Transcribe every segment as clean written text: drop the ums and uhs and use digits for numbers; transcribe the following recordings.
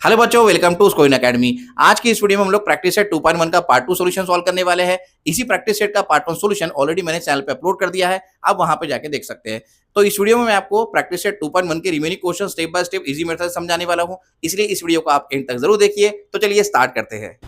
Hello बच्चों, welcome to स्कोइन academy. आज की इस वीडियो में हम लोग प्रैक्टिस सेट 2.1 का पार्ट 2 सॉल्यूशन सॉल्व करने वाले हैं। इसी प्रैक्टिस सेट का पार्ट 1 सॉल्यूशन ऑलरेडी मैंने चैनल पे अपलोड कर दिया है, आप वहां पे जाके देख सकते हैं। तो इस वीडियो में मैं आपको प्रैक्टिस सेट 2.1 के remaining question step by step easy method से समझाने वाला हूं, इसलिए इस वीडियो को आप एंड तक जरूर देखिए। तो चलिए स्टार्ट करते हैं।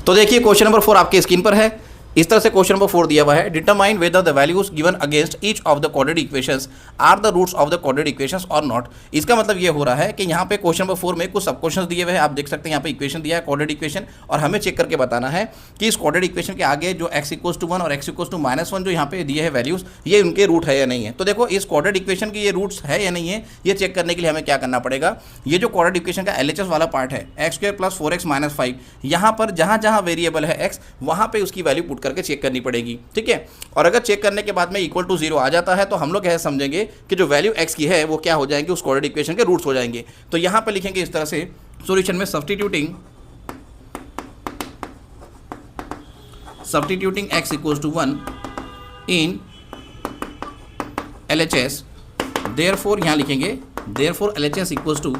तो देखिए क्वेश्चन नंबर 4 आपके स्क्रीन पर है। इस तरह से क्वेश्चन नंबर 4 दिया हुआ है, determine whether the values given against each of the quadratic equations are the roots of the quadratic equations और नॉट। इसका मतलब ये हो रहा है कि यहाँ पे क्वेश्चन नंबर 4 में कुछ सब क्वेश्चंस दिए हुए हैं। आप देख सकते हैं यहाँ पे इक्वेशन दिया है क्वाड्रेटिक इक्वेशन, और हमें चेक करके बताना है कि इस क्वाड्रेटिक इक्वेशन के आगे जो x = 1 और x = -1 जो यहाँ पे दिए हैं वैल्यूज, ये उनके रूट है या नहीं है। तो देखो इस क्वाड्रेटिक इक्वेशन के ये रूट्स है या नहीं है, ये चेक करने के लिए हमें क्या करना पड़ेगा। ये जो क्वाड्रेटिक इक्वेशन का LHS वाला पार्ट है x² + 4x - 5, यहाँ पर जहाँ जहाँ वेरिएबल है x, वहाँ पे उसकी वैल्यू पुट करके चेक करनी पड़ेगी। ठीक है, और अगर चेक करने के बाद में इक्वल टू 0 आ जाता है तो हम लोग यह समझेंगे कि जो वैल्यू x की है वो क्या हो जाएंगे, उस क्वाड्रेटिक इक्वेशन के रूट्स हो जाएंगे। तो यहां पे लिखेंगे इस तरह से सॉल्यूशन में सब्स्टिट्यूटिंग x = 1 इन LHS, देयरफॉर यहां लिखेंगे देयरफॉर LHS =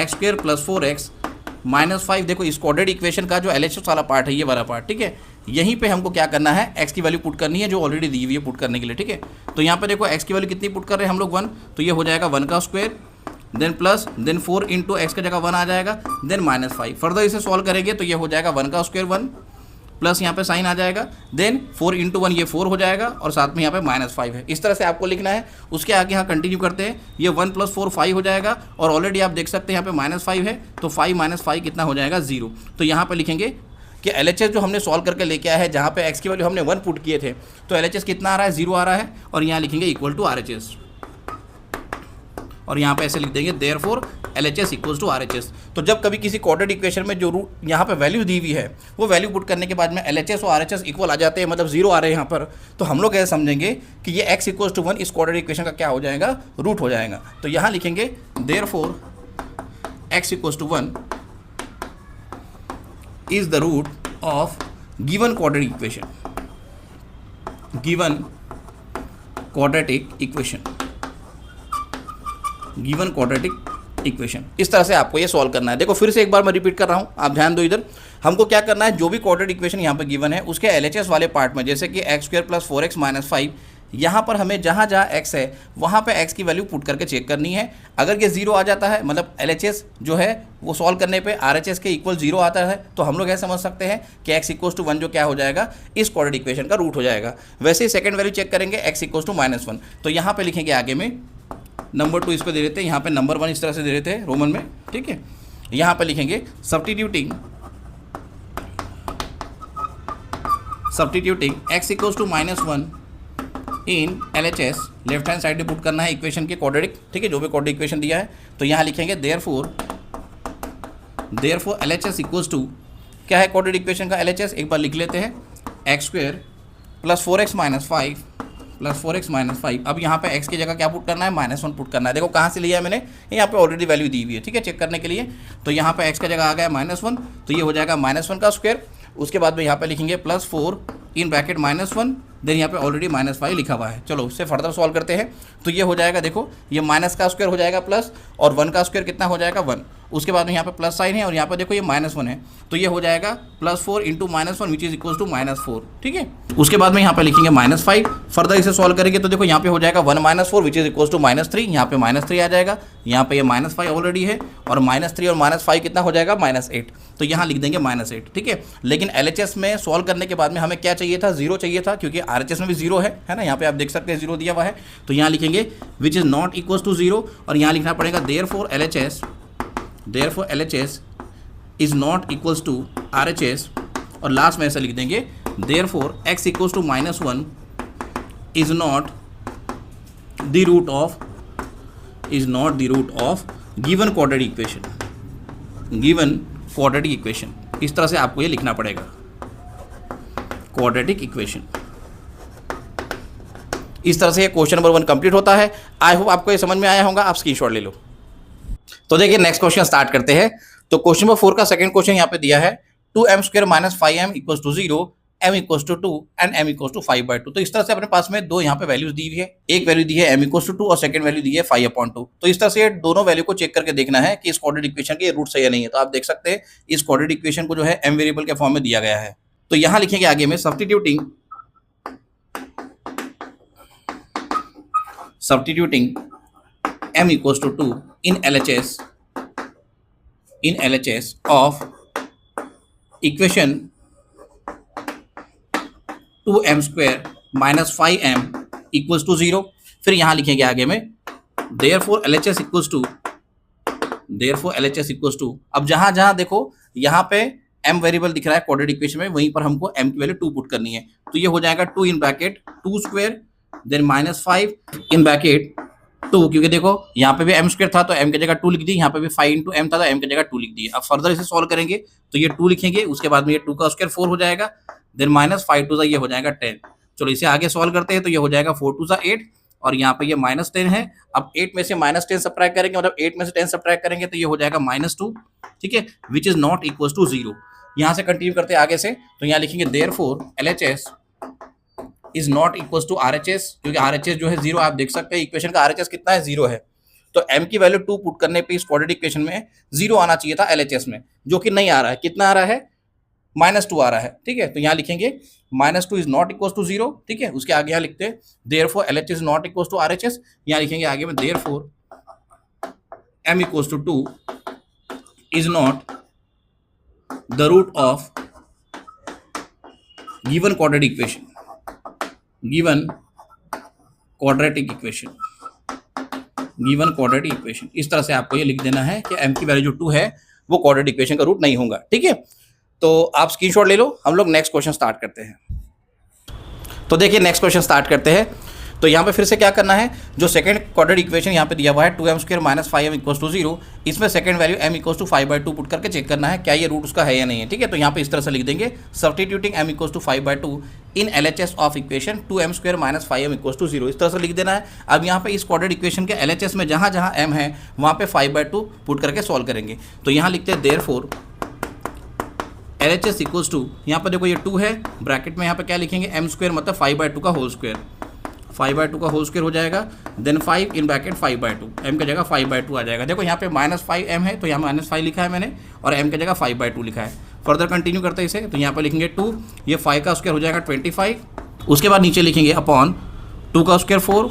x² + 4x - 5। देखो इस क्वाड्रेटिक इक्वेशन का जो LHS वाला पार्ट है, ये वाला पार्ट, ठीक है, यहीं पे हमको क्या करना है, x की वैल्यू पुट करनी है जो ऑलरेडी दी हुई है पुट करने के लिए। ठीक है, तो यहाँ पे देखो x की वैल्यू कितनी पुट कर रहे हैं हम लोग 1, तो ये हो जाएगा 1 का square, then plus then 4 into x की जगह 1 आ जाएगा, देन -5। फर्दर इसे सॉल्व करेंगे तो ये हो जाएगा 1 का स्क्वायर 1 प्लस यहाँ पे साइन आ जाएगा, देन 4 इंटू 1 ये 4 हो जाएगा, और साथ में यहाँ पे -5 है। इस तरह से आपको लिखना है। उसके आगे यहाँ कंटिन्यू करते हैं, ये 1 + 4 5 हो जाएगा, और ऑलरेडी आप देख सकते हैं यहाँ पे -5 है, तो 5 - 5 कितना हो जाएगा 0। तो यहाँ पे लिखेंगे कि LHS जो हमने सॉल्व करके लेके आया है, जहाँ पे x की वैल्यू हमने 1 पुट किए थे, तो LHS कितना आ रहा है, 0 आ रहा है, और यहाँ लिखेंगे इक्वल टू RHS, और यहाँ पे ऐसे लिख देंगे देयरफॉर LHS = RHS। तो जब कभी किसी क्वाड्रेटिक इक्वेशन में जो रूट यहाँ पे वैल्यू दी हुई है, वो वैल्यू पुट करने के बाद में LHS और RHS इक्वल आ जाते हैं, मतलब 0 आ रहे हैं यहाँ पर, तो हम लोग ऐसे समझेंगे कि ये x = 1 इस क्वाड्रेटिक इक्वेशन का क्या हो जाएगा, रूट हो जाएगा। तो यहाँ लिखेंगे therefore x = 1 is the root of given quadratic equation, given quadratic equation, given quadratic equation। इस तरह से आपको ये सॉल्व करना है। देखो फिर से एक बार मैं रिपीट कर रहा हूँ, आप ध्यान दो इधर। हमको क्या करना है, जो भी क्वाड्रेटिक इक्वेशन यहाँ पे गिवन है उसके LHS वाले पार्ट में, जैसे कि x² + 4x - 5, यहाँ पर हमें जहाँ जहाँ x है वहाँ पे x की वैल्यू पुट करके चेक करनी है। अगर ये 0 आ जाता है, मतलब LHS जो है वो सॉल्व करने पे RHS के इक्वल 0 आता है, तो हम लोग ऐसे समझ सकते हैं कि x = 1 जो क्या हो जाएगा, इस क्वाड्रेटिक इक्वेशन का रूट हो जाएगा। वैसे ही सेकंड वैल्यू चेक करेंगे x = -1, तो यहाँ पे लिखेंगे आगे में नंबर 2 इस पर दे देते हैं, यहाँ पे नंबर 1 इस तरह से दे देते हैं रोमन में। ठीक है, यहाँ पे लिखेंगे सब्स्टिट्यूटिंग x = -1 इन LHS, लेफ्ट हैंड साइड में पुट करना है इक्वेशन के क्वाड्रेटिक, ठीक है, जो भी क्वाड्रेटिक इक्वेशन दिया है। तो यहाँ लिखेंगे देयरफॉर LHS = क्या है क्वाड्रेटिक इक्वेशन का LHS, एक बार लिख लेते हैं, x² + 4x - 5 + 4x - 5। अब यहाँ पे x की जगह क्या पुट करना है, -1 पुट करना है। देखो कहाँ से लिया है मैंने, यहाँ पे ऑलरेडी वैल्यू दी हुई है, ठीक है, चेक करने के लिए। तो यहाँ पे x का जगह आ गया -1, तो ये हो जाएगा -1 का स्क्वायर। उसके बाद में यहाँ पे लिखेंगे +4 इन ब्रैकेट -1, देन यहाँ पे ऑलरेडी -5 लिखा हुआ है। चलो इससे फर्दर सॉल्व करते हैं। तो ये हो जाएगा, देखो ये माइनस का स्क्वायर हो जाएगा प्लस, और 1 का स्क्वायर कितना हो जाएगा 1। उसके बाद में यहाँ पे प्लस साइन है, और यहाँ पे देखो ये -1 है, तो ये हो जाएगा +4 into -1 which is equal to -4। ठीक है, उसके बाद में यहाँ पे लिखेंगे -5। फर्दर इसे सॉल्व करेंगे तो देखो यहाँ पे हो जाएगा 1 - 4 विच इज इक्वल टू -3। यहाँ पे -3 आ जाएगा, यहाँ पे ये -5 ऑलरेडी है, और -3 और -5 कितना हो जाएगा -8। तो यहाँ लिख देंगे -8। ठीक है, लेकिन LHS में सॉल्व करने के बाद में हमें क्या चाहिए था, 0 चाहिए था, क्योंकि RHS में भी 0 है ना, यहाँ पे आप देख सकते हैं 0 दिया हुआ है। तो यहाँ लिखेंगे which is not equal to 0, और यहाँ लिखना पड़ेगा therefore LHS is not equals to RHS, और लास्ट में ऐसा लिख देंगे therefore x = -1 is not the root of given quadratic equation. इस तरह से आपको ये लिखना पड़ेगा, क्वाड्रेटिक इक्वेशन। इस तरह से ये क्वेश्चन नंबर 1 कंप्लीट होता है। आई होप आपको ये समझ में आया होगा, आप स्क्रीनशॉट ले लो। तो देखिए नेक्स्ट क्वेश्चन स्टार्ट करते हैं। तो क्वेश्चन नंबर 4 का सेकंड क्वेश्चन यहाँ पे दिया है, 2m² - 5m = 0 m equals to 2 and m equals to 5/2। तो इस तरह से अपने पास में दो यहाँ पे वैल्यूज दी हुई है, एक वैल्यू दी है m इक्वल्स टू 2 और सेकंड वैल्यू दी है 5/2। तो इस तरह से दोनों वैल्यू को चेक करके देखना है कि इस क्वाड्रेटिक इक्वेशन के रूट सही है नहीं है। तो आप देख सकते हैं इस क्वाड्रेटिक इक्वेशन को जो है m वेरिएबल के फॉर्म में दिया गया है। तो यहाँ लिखेंगे आगे में substituting m equals to 2 in LHS of equation 2m square minus 5m equals to 0। फिर यहाँ लिखेंगे आगे में therefore LHS equals to, अब जहां देखो यहाँ पे m वेरिएबल दिख रहा है क्वाड्रेटिक इक्वेशन में, वहीं पर हमको m की वैल्यू 2 पुट करनी है। तो ये हो जाएगा 2 in bracket 2 square then minus 5 in bracket 2, क्योंकि देखो यहाँ पे भी m स्क्वायर था तो m की जगह 2 लिख दी, यहाँ पे भी 5 इंटू m था तो m की जगह 2 लिख दी। अब फर्दर इसे सॉल्व करेंगे तो ये 2 लिखेंगे, उसके बाद में ये 2 का स्क्वायर 4 हो जाएगा, देन माइनस 5 टू ये हो जाएगा 10। चलो इसे आगे सॉल्व करते हैं तो ये हो जाएगा 4 टू 8 और यहाँ पे ये माइनस 10 है। अब 8 में से माइनस 10 सब्ट्रैक्ट करेंगे, मतलब 8 में से 10 सब्ट्रैक्ट करेंगे तो ये हो जाएगा -2, ठीक है, which is not equal to 0। यहाँ से कंटिन्यू करते हैं आगे से, तो यहाँ लिखेंगे therefore LHS is not equal to RHS, क्योंकि RHS जो है 0, आप देख सकते हैं इक्वेशन का RHS कितना है, 0 है। तो m की वैल्यू 2 पुट करने पे इस क्वाड्रेटिक इक्वेशन में 0 आना चाहिए था LHS में, जो कि नहीं आ रहा है। कितना आ रहा है, -2 आ रहा है, ठीक है। तो यहाँ लिखेंगे -2 इज नॉट इक्वल टू 0, ठीक है। उसके आगे यहाँ लिखते हैं therefore LHS is not equal to RHS, यहाँ लिखेंगे आगे में therefore m equal to 2 is not the root of given quadratic equation. इस तरह से आपको ये लिख देना है कि m की वैल्यू जो 2 है वो क्वाड्रेटिक इक्वेशन का रूट नहीं होगा, ठीक है। तो आप स्क्रीनशॉट ले लो, हम लोग नेक्स्ट क्वेश्चन स्टार्ट करते हैं। तो देखिए नेक्स्ट क्वेश्चन स्टार्ट करते हैं। तो यहाँ पे फिर से क्या करना है, जो सेकंड क्वाड्रेटिक इक्वेशन यहाँ पे दिया हुआ है 2m square minus 5m equals to 0, इसमें second value m equals to 5/2 put करके चेक करना है क्या ये रूट उसका है या नहीं है, ठीक है। तो यहाँ पे इस तरह से लिख देंगे substituting m equals to 5/2 in LHS of equation 2m square minus 5m equals to 0, इस तरह से लिख देना है। अब यहाँ पे इस क्वाड्रेटिक इक्वेशन के LHS में जहाँ जहाँ m है वहाँ पे 5/2 पुट करके सॉल्व करेंगे। तो यहाँ लिखते हैं देयरफॉर LHS इक्वल्स टू, यहाँ पर देखो ये 2 है, ब्रैकेट में यहाँ पे क्या लिखेंगे m स्क्वायर मतलब 5/2 का होल स्क्वायर, 5/2 का होल स्क्वायर हो जाएगा, देन 5 इन ब्रैकेट 5/2, m की जगह 5/2 आ जाएगा। देखो यहाँ पे -5m है तो यहाँ -5 लिखा है मैंने और m की जगह 5/2 लिखा है। फर्दर कंटिन्यू करते हैं इसे, तो यहाँ पे लिखेंगे 2, ये 5 का स्क्वायर हो जाएगा 25, उसके बाद नीचे लिखेंगे अपॉन 2 का स्क्वायर 4,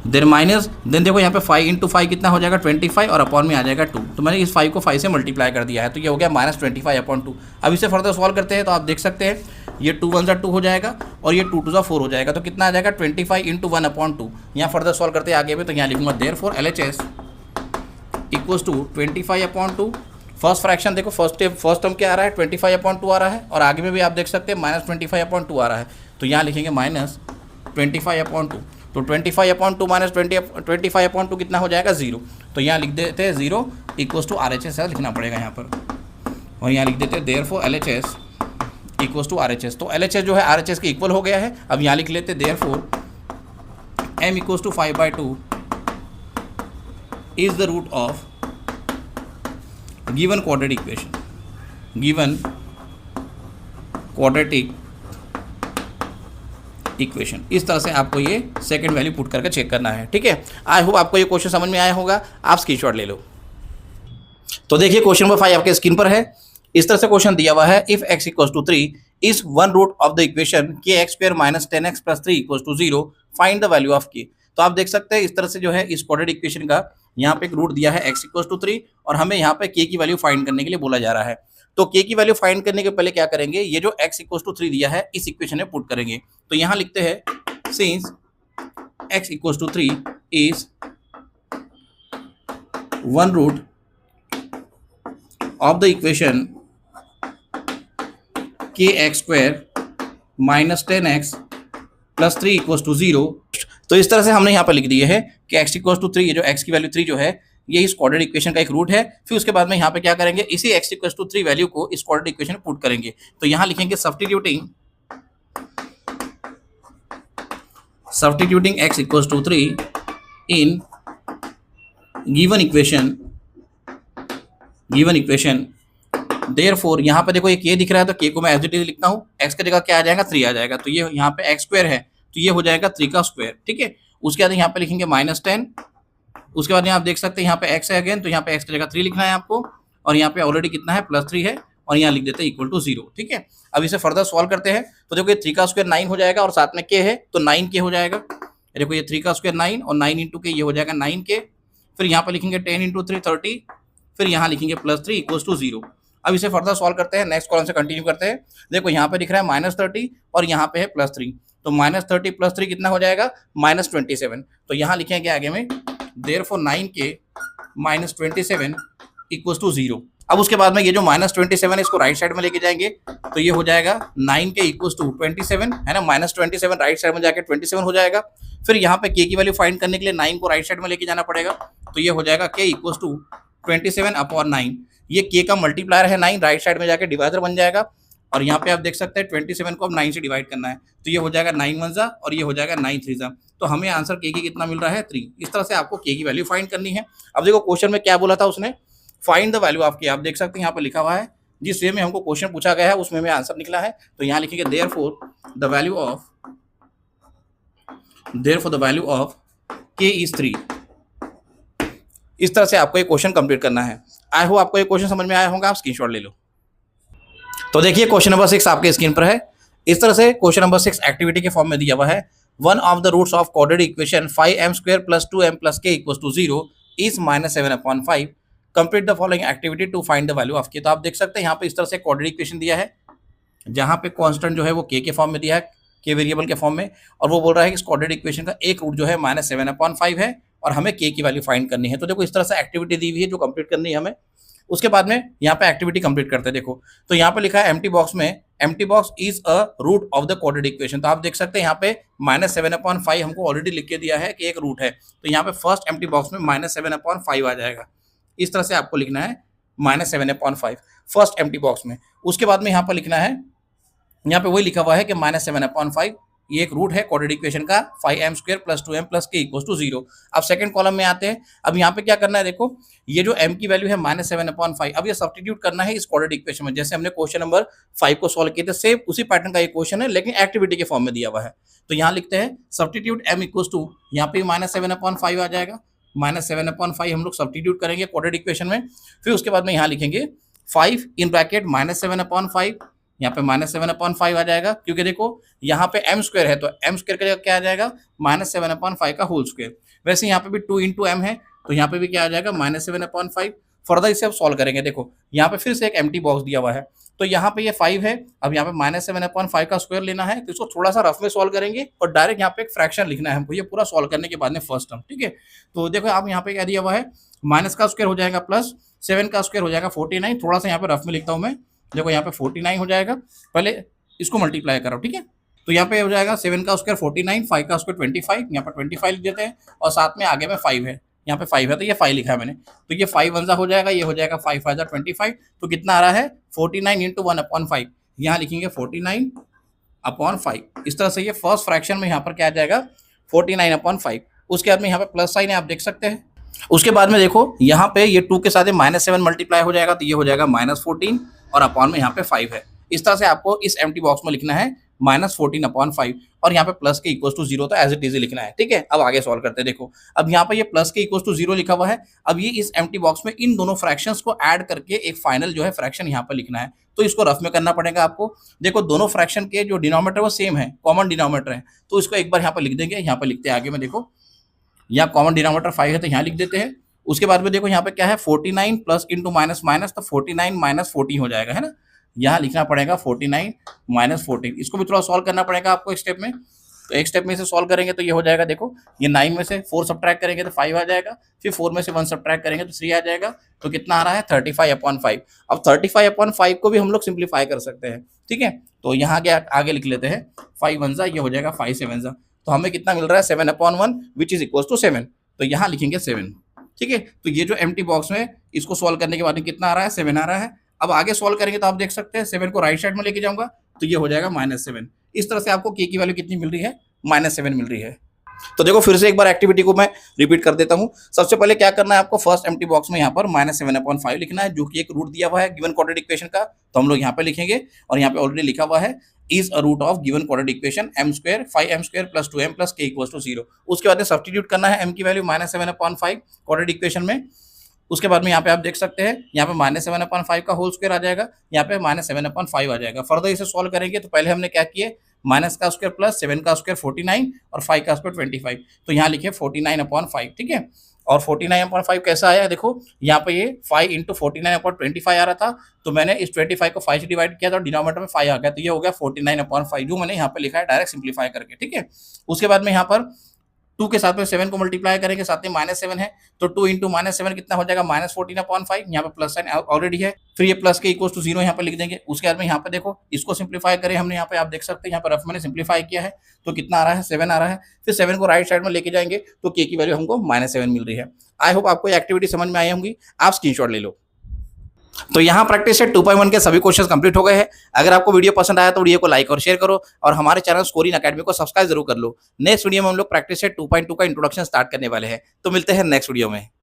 देन माइनस, देन देखो यहाँ पे 5 इंटू 5 कितना हो जाएगा 25 और अपॉन में आ जाएगा 2। तो मैंने इस 5 को 5 से मल्टीप्लाई कर दिया है तो ये हो गया -25/2। अब इसे फर्दर सॉल्व करते हैं तो आप देख सकते हैं ये 2 1 2 हो जाएगा और ये 2 2 4 हो जाएगा, तो कितना आ जाएगा 25 इंटू 1/2। यहाँ फर्दर सॉल्व करते हैं आगे में, तो यहाँ लिखूंगा therefore LHS equals to 25/2। First fraction देखो, फर्स्ट टर्म क्या आ रहा है 25/2 आ रहा है और आगे में भी आप देख सकते हैं -25/2 आ रहा है। तो यहाँ लिखेंगे -25/2, तो 25/2 माइनस 25/2 कितना हो जाएगा 0। तो यहाँ लिख देते हैं 0 इक्वल्स टू RHS लिखना पड़ेगा यहाँ पर, और यहाँ लिख देते हैं therefore LHS equals to RHS। तो LHS जो है RHS के इक्वल हो गया है। अब यहाँ लिख लेते हैं therefore m equals to 5/2 is the root of given quadratic equation. इस तरह से आपको ये सेकंड वैल्यू पुट करके चेक करना है, ठीक है। आई होप आपको ये क्वेश्चन समझ में आया होगा, आप स्क्रीनशॉट ले लो। तो देखिए क्वेश्चन नंबर 5 आपके स्क्रीन पर है। इस तरह से क्वेश्चन दिया हुआ है, if x equals to 3 is one root of the equation kx square minus 10x plus 3 equals to 0, find the value of k। तो आप देख सकते हैं इस तरह से जो है इस क्वाड्रेटिक इक्वेशन का यहाँ पे एक रूट दिया है x इक्वल्स टू 3 और हमें यहाँ पे k की वैल्यू फाइंड करने के लिए बोला जा रहा है। तो k की वैल्यू फाइंड करने के पहले क्या करेंगे, ये जो x इक्वल्स टू 3 दिया है इस इक्वेशन में पुट करेंगे। तो यहाँ लिखते हैं since x equals to 3 is one root of the equation kx square minus 10x plus 3 equals to 0। तो इस तरह से हमने यहाँ पर लिख दिए है कि x इक्वल्स टू 3, ये जो x की वैल्यू 3 जो है ये इस क्वाड्रेटिक इक्वेशन का एक रूट है। फिर उसके बाद में यहाँ पे क्या करेंगे, इसी x इक्वल्स टू 3 वैल्यू को इस क्वाड्रेटिक इक्वेशन में पुट करेंगे। तो यहाँ लिखेंगे substituting x equals to 3 in given equation therefore यहाँ पे देखो ये k दिख रहा है तो k को मैं एज इट इज लिखता हूँ, x की जगह क्या आ जाएगा 3 आ जाएगा, तो ये यहाँ पे x स्क्वायर है तो ये हो जाएगा 3 का स्क्वायर, ठीक है। उसके बाद यहाँ पे लिखेंगे -10, उसके बाद यहाँ आप देख सकते हैं यहाँ पे x है अगेन, तो यहाँ पे x की जगह 3 लिखना है आपको, और यहाँ पे ऑलरेडी कितना है +3 है, और यहाँ लिख देते हैं इक्वल टू 0, ठीक है। अब इसे फर्दर सॉल्व करते हैं तो देखो ये 3 का स्क्वायर 9 हो जाएगा और साथ में k है तो 9k हो जाएगा। देखो ये 3 का स्क्वायर 9 और 9 इंटू के ये हो जाएगा 9k, फिर यहाँ पे लिखेंगे 10 इंटू 3 30, फिर यहाँ लिखेंगे +3 इक्वल टू 0। अब इसे फर्दर सॉल्व करते हैं, नेक्स्ट कॉलम से कंटिन्यू करते हैं। देखो यहाँ पे दिख रहा है -30 और यहाँ पे है +3, तो -30 +3 कितना हो जाएगा -27, तो यहाँ लिखेंगे आगे में देयरफॉर 9k -27 इक्वल टू 0। अब उसके बाद में ये जो -27 है इसको राइट साइड में लेके जाएंगे तो ये हो जाएगा 9k इक्वल टू 27 है ना, -27 राइट साइड में जाके 27 हो जाएगा। फिर यहाँ पे k की वैल्यू फाइंड करने के लिए 9 को राइट साइड में लेके जाना पड़ेगा, तो ये हो जाएगा k इक्वल टू 27/9। ये k का मल्टीप्लायर है 9, राइट साइड में जाके डिवाइडर बन जाएगा, और यहाँ पे आप देख सकते हैं 27 को अब 9 से डिवाइड करना है, तो ये हो जाएगा 9 1 जा और ये हो जाएगा 9 3 जा, तो हमें आंसर k की कितना मिल रहा है 3। इस तरह से आपको k की वैल्यू फाइंड करनी है। अब देखो क्वेश्चन में क्या बोला था उसने, find the value of k, आप देख सकते हैं यहाँ पे लिखा हुआ है जिस वे में हमको क्वेश्चन पूछा गया है उसमें में आंसर निकला है, तो यहाँ लिखेंगे therefore the value of k is 3। इस तरह से आपको ये क्वेश्चन कंप्लीट करना है। आई होप आपको ये क्वेश्चन समझ में आया होगा, आप स्क्रीनशॉट ले लो। तो देखिए क्वेश्चन नंबर 6 आपके स्क्रीन पर है। इस तरह से क्वेश्चन नंबर 6 एक्टिविटी के फॉर्म में दिया हुआ है। One of the roots of quadratic equation 5m² + 2m + k = 0 is -7/5। Complete the following activity to find the value of k। तो आप देख सकते हैं यहाँ पे इस तरह से quadratic इक्वेशन दिया है जहाँ पे कांस्टेंट जो है वो k के फॉर्म में दिया है, k वेरिएबल के फॉर्म में, और वो बोल रहा है कि इस quadratic इक्वेशन का एक रूट जो है -7/5 है और हमें k की वैल्यू फाइंड करनी है। तो देखो इस तरह से एक्टिविटी दी हुई है जो कंप्लीट करनी है हमें। उसके बाद में यहाँ पे एक्टिविटी कंप्लीट करते हैं। देखो तो यहाँ पे लिखा है एम्प्टी बॉक्स में, empty box is a root of the quadratic equation. तो आप देख सकते हैं यहाँ पे -7/5 हमको ऑलरेडी लिख के दिया है कि एक रूट है, तो यहाँ पे फर्स्ट एम्प्टी बॉक्स में -7/5 आ जाएगा। इस तरह से आपको लिखना है -7/5 फर्स्ट एम्प्टी बॉक्स में। उसके बाद में यहाँ पर लिखना है, यहाँ पे वही लिखा हुआ है कि -7/5 ये एक रूट है क्वाड्रेटिक इक्वेशन का 5m² + 2m + k = 0। अब सेकंड कॉलम में आते हैं। अब यहाँ पे क्या करना है, देखो ये जो m की वैल्यू है -7/5, अब ये सब्स्टिट्यूट करना है इस क्वाड्रेटिक इक्वेशन में, जैसे हमने क्वेश्चन नंबर 5 को सॉल्व किए थे, सेम उसी पैटर्न का ये क्वेश्चन है लेकिन एक्टिविटी के फॉर्म में दिया हुआ है। तो यहाँ लिखते हैं सब्स्टिट्यूट m इक्वल्स टू, यहाँ पे -7/5 आ जाएगा, -7/5 हम लोग सब्स्टिट्यूट करेंगे क्वाड्रेटिक इक्वेशन में। फिर उसके बाद में यहाँ लिखेंगे 5 इन ब्रैकेट -7/5, यहाँ पे -7/5 आ जाएगा, क्योंकि देखो यहाँ पे m² है तो m² का क्या आ जाएगा -7/5 का होल स्क्वायर। वैसे यहाँ पे भी 2 × m है तो यहाँ पे भी क्या आ जाएगा -7/5। फर्दर इसे अब सॉल्व करेंगे। देखो यहाँ पे फिर से एक एम्प्टी बॉक्स दिया हुआ है, तो यहाँ पे ये 5 है, अब यहाँ पे -7/5 का स्क्वायर लेना है, तो इसको थोड़ा सा रफ में सॉल्व करेंगे और डायरेक्ट यहाँ पे एक फ्रैक्शन लिखना है हमको, ये पूरा सॉल्व करने के बाद में फर्स्ट टर्म, ठीक है। तो देखो आप यहाँ पे क्या दिया हुआ है, माइनस का स्क्वायर हो जाएगा प्लस 7 का स्क्वायर हो जाएगा 49। थोड़ा सा यहाँ पे रफ में लिखता हूँ मैं, देखो यहाँ पे 49 हो जाएगा, पहले इसको मल्टीप्लाई करो, ठीक है। तो यहाँ पे हो जाएगा 7 का स्क्वायर 49, 5 का स्क्वायर 25, यहाँ पर 25 लिख देते हैं और साथ में आगे में 5 है, यहाँ पे 5 है तो ये 5 लिखा है मैंने, तो ये 5 1 हो जाएगा, ये हो जाएगा 5 5 25। तो कितना आ रहा है 49 × 1/5, यहाँ लिखेंगे 49/5। इस तरह से ये फर्स्ट फ्रैक्शन में यहाँ पर क्या आ जाएगा 49/5। उसके बाद में यहाँ पे प्लस साइन है, आप देख सकते हैं। उसके बाद में देखो यहाँ पे ये 2 के साथ -7 मल्टीप्लाई हो जाएगा, तो ये हो जाएगा -14 और अपॉन में यहाँ पे 5 है। इस तरह से आपको इस एम्प्टी बॉक्स में लिखना है -14/5 और यहाँ पे प्लस के इक्वल टू 0 तो एज इट इज लिखना है, ठीक है। अब आगे सॉल्व करते हैं। देखो अब यहाँ पे ये प्लस के इक्वल टू 0 लिखा हुआ है, अब ये इस एम्प्टी बॉक्स में इन दोनों फ्रैक्शंस को ऐड करके एक फाइनल जो है फ्रैक्शन यहाँ पर लिखना है, तो इसको रफ में करना पड़ेगा आपको। देखो दोनों फ्रैक्शन के जो डिनोमिनेटर वो सेम है, कॉमन डिनोमिनेटर है, तो इसको एक बार यहाँ पर लिख देंगे। यहाँ पर लिखते हैं आगे में, देखो यहाँ कॉमन डिनोमिनेटर 5 है तो यहाँ लिख देते हैं। उसके बाद में देखो यहाँ पे क्या है 49 प्लस इंटू माइनस माइनस, तो 49 - 14 हो जाएगा, है ना। यहाँ लिखना पड़ेगा 49 - 14। इसको भी थोड़ा सॉल्व करना पड़ेगा आपको एक स्टेप में, तो एक स्टेप में इसे सॉल्व करेंगे तो ये हो जाएगा। देखो ये 9 में से 4 सब्ट्रैक्ट करेंगे तो 5 आ जाएगा, फिर 4 में से 1 सब्ट्रैक्ट करेंगे तो 3 आ जाएगा, तो कितना आ रहा है 35/5। अब 35/5 को भी हम लोग सिंप्लीफाई कर सकते हैं, ठीक है। तो यहाँ आगे लिख लेते हैं 5 1 ये हो जाएगा 5 7 तो हमें कितना मिल रहा है 7/1 विच इज इक्वल टू 7, तो यहाँ लिखेंगे 7, ठीक है। तो ये जो एम्प्टी बॉक्स में इसको सॉल्व करने के बाद में कितना आ रहा है 7 आ रहा है। अब आगे सॉल्व करेंगे तो आप देख सकते हैं 7 को राइट साइड में लेके जाऊंगा तो ये हो जाएगा -7। इस तरह से आपको k की वैल्यू कितनी मिल रही है -7 मिल रही है। तो देखो फिर से एक बार एक्टिविटी को मैं रिपीट कर देता हूं। सबसे पहले क्या करना है आपको, फर्स्ट एम्प्टी बॉक्स में यहाँ पर -7/5 लिखना है, जो कि एक रूट दिया हुआ है गिवन क्वाड्रेटिक इक्वेशन का, तो हम लोग यहाँ पे लिखेंगे और यहाँ पे ऑलरेडी लिखा हुआ है is a root of given quadratic equation m² 5m² + 2m + k = 0। उसके बाद में सब्स्टिट्यूट करना है m की वैल्यू -7/5 क्वाड्रेटिक इक्वेशन में। उसके बाद में यहाँ पे आप देख सकते हैं, यहाँ पे -7/5 का होल स्क्वायर आ जाएगा, यहाँ पे -7/5 आ जाएगा। फर्दर इसे सॉल्व करेंगे तो पहले हमने क्या किए, माइनस का स्क्वायर प्लस 7 का स्क्वायर 49 और 5 का स्क्वायर 25, तो यहाँ लिखिए 49/5, ठीक है। और 49/5 कैसा आया देखो, यहाँ पे ये 5 × 49/25 आ रहा था, तो मैंने इस 25 को 5 से डिवाइड किया था, डिनोमिनेटर में 5 आ गया, तो ये हो गया 49/5, जो मैंने यहाँ पे लिखा है डायरेक्ट सिंप्लीफाई करके, ठीक है। उसके बाद में यहाँ पर 2 के साथ में 7 को मल्टीप्लाई करेंगे, साथ में -7 है, तो 2 × -7 कितना हो जाएगा, -14/5, यहाँ पे प्लस साइन ऑलरेडी है, फिर ये प्लस के इक्वल टू 0 यहाँ पे लिख देंगे। उसके बाद में यहाँ पे देखो इसको सिंप्लीफाई करें हमने, यहाँ पे आप देख सकते हैं, यहाँ पर रफ मैंने सिंप्लीफाई किया है, तो कितना आ रहा है, 7 आ रहा है। फिर 7 को राइट साइड में लेके जाएंगे तो k की वैल्यू हमको -7 मिल रही है। आई होप आपको एक्टिविटी समझ में आई होंगी, आप स्क्रीनशॉट ले लो। तो यहाँ प्रैक्टिस सेट 2.1 के सभी क्वेश्चंस कंप्लीट हो गए हैं। अगर आपको वीडियो पसंद आया तो वीडियो को लाइक और शेयर करो और हमारे चैनल स्कोरिंग अकेडमी को सब्सक्राइब जरूर कर लो। नेक्स्ट वीडियो में हम लोग प्रैक्टिस सेट 2.2 का इंट्रोडक्शन स्टार्ट करने वाले हैं, तो मिलते हैं नेक्स्ट वीडियो में।